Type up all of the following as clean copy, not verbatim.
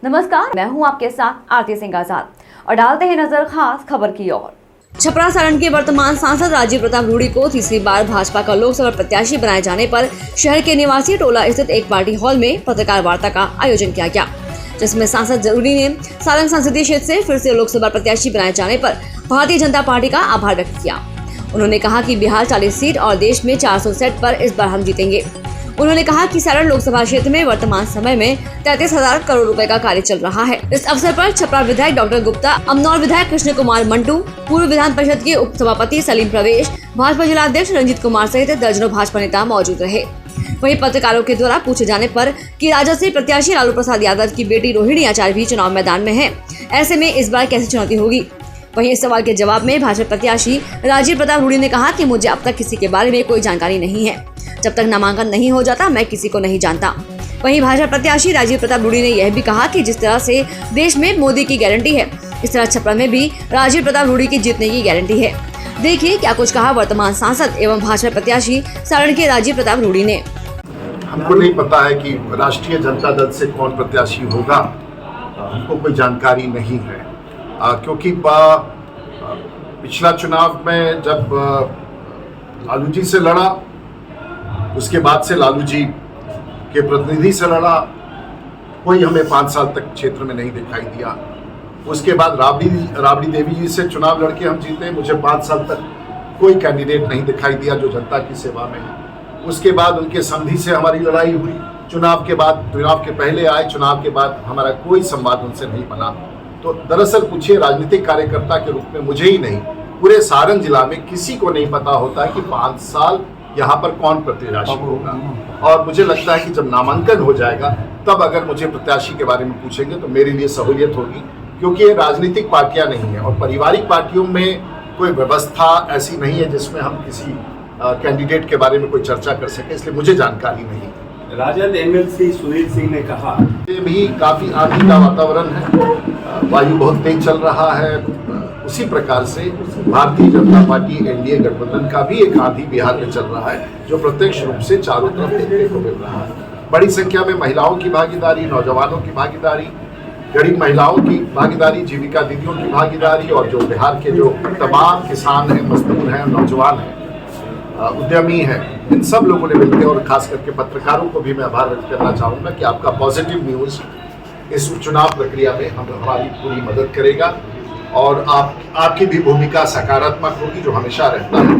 नमस्कार, मैं हूं आपके साथ आरती सिंह आजाद और डालते हैं नजर खास खबर की ओर। छपरा सारण के वर्तमान सांसद राजीव प्रताप रूडी को तीसरी बार भाजपा का लोकसभा प्रत्याशी बनाए जाने पर शहर के निवासी टोला स्थित एक पार्टी हॉल में पत्रकार वार्ता का आयोजन किया गया, जिसमें सांसद रूडी ने सारण संसदीय क्षेत्र से फिर से लोकसभा प्रत्याशी बनाए जाने पर भारतीय जनता पार्टी का आभार व्यक्त किया। उन्होंने कहा कि बिहार 40 सीट और देश में 400 सीट पर इस बार हम जीतेंगे। उन्होंने कहा कि सारण लोकसभा क्षेत्र में वर्तमान समय में 33,000 करोड़ रुपए का कार्य चल रहा है। इस अवसर पर छपरा विधायक डॉक्टर गुप्ता, अमनौर विधायक कृष्ण कुमार मंटू, पूर्व विधान परिषद के उप सभापति सलीम प्रवेश, भाजपा जिलाध्यक्ष रंजीत कुमार सहित दर्जनों भाजपा नेता मौजूद रहे। वहीं पत्रकारों के द्वारा पूछे जाने पर कि राजद से प्रत्याशी लालू प्रसाद यादव की बेटी रोहिणी आचार्य भी चुनाव मैदान में है, ऐसे में इस बार कैसी चुनौती होगी। वहीं इस सवाल के जवाब में भाजपा प्रत्याशी राजीव प्रताप रूडी ने कहा कि मुझे अब तक किसी के बारे में कोई जानकारी नहीं है। जब तक नामांकन नहीं हो जाता मैं किसी को नहीं जानता। वहीं भाजपा प्रत्याशी राजीव प्रताप रूडी ने यह भी कहा कि जिस तरह से देश में मोदी की गारंटी है, इस तरह छपरा में भी राजीव प्रताप रूडी की जीतने की गारंटी है। देखिए क्या कुछ कहा वर्तमान सांसद एवं भाजपा प्रत्याशी सारण के राजीव प्रताप रूडी ने। हमको नहीं पता है कि राष्ट्रीय जनता दल से कौन प्रत्याशी होगा, हमको कोई जानकारी नहीं है, क्योंकि पिछला चुनाव में जब लालू जी से लड़ा, उसके बाद से लालू जी के प्रतिनिधि से लड़ा, कोई हमें 5 साल तक क्षेत्र में नहीं दिखाई दिया। उसके बाद राबड़ी देवी जी से चुनाव लड़के हम जीते, मुझे 5 साल तक कोई कैंडिडेट नहीं दिखाई दिया जो जनता की सेवा में है। उसके बाद उनके संधि से हमारी लड़ाई हुई, चुनाव के बाद, चुनाव के पहले आए, चुनाव के बाद हमारा कोई संवाद उनसे नहीं बना। तो दरअसल पूछिए, राजनीतिक कार्यकर्ता के रूप में मुझे ही नहीं, पूरे सारण जिला में किसी को नहीं पता होता कि 5 साल यहाँ पर कौन प्रत्याशी होगा। और मुझे लगता है कि जब नामांकन हो जाएगा तब अगर मुझे प्रत्याशी के बारे में पूछेंगे तो मेरे लिए सहूलियत होगी, क्योंकि ये राजनीतिक पार्टियां नहीं है और पारिवारिक पार्टियों में कोई व्यवस्था ऐसी नहीं है जिसमें हम किसी कैंडिडेट के बारे में कोई चर्चा कर सके, इसलिए मुझे जानकारी नहीं। राजद एमएलसी सुनील सिंह ने कहा ये भी काफी आंधी का वातावरण है, वायु बहुत तेज चल रहा है। उसी प्रकार से भारतीय जनता पार्टी एनडीए गठबंधन का भी एक आंधी बिहार में चल रहा है, जो प्रत्यक्ष रूप से चारों तरफ देखने को मिल रहा है। बड़ी संख्या में महिलाओं की भागीदारी, नौजवानों की भागीदारी, गरीब महिलाओं की भागीदारी, जीविका दीदियों की भागीदारी, और जो बिहार के जो तमाम किसान हैं, मजदूर हैं, नौजवान हैं, उद्यमी हैं, इन सब लोगों ने मिलकर, और खास करके पत्रकारों को भी मैं आभार व्यक्त करना चाहूँगा कि आपका पॉजिटिव न्यूज़ इस चुनाव प्रक्रिया में हमारी पूरी मदद करेगा और आपकी भी भूमिका सकारात्मक होगी, जो हमेशा रहता है।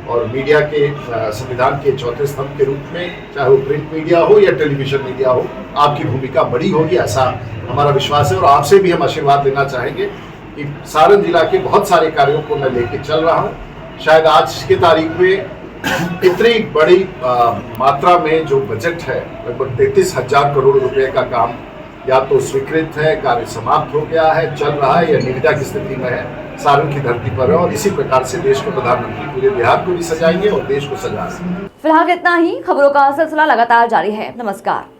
और मीडिया के संविधान के चौथे स्तंभ के रूप में, चाहे वो प्रिंट मीडिया हो या टेलीविजन मीडिया हो, आपकी भूमिका बड़ी होगी, ऐसा हमारा विश्वास है। और आपसे भी हम आशीर्वाद लेना चाहेंगे कि सारण जिला के बहुत सारे कार्यों को मैं लेके चल रहा हूँ। शायद आज की तारीख में इतनी बड़ी मात्रा में जो बजट है, लगभग 33,000 करोड़ रुपए का काम या तो स्वीकृत है, कार्य समाप्त हो गया है, चल रहा है या निविदा की स्थिति में है, सारण की धरती पर है। और इसी प्रकार से देश को प्रधानमंत्री पूरे बिहार को भी सजाएंगे और देश को सजाएंगे। फिलहाल इतना ही। खबरों का सिलसिला लगातार जारी है। नमस्कार।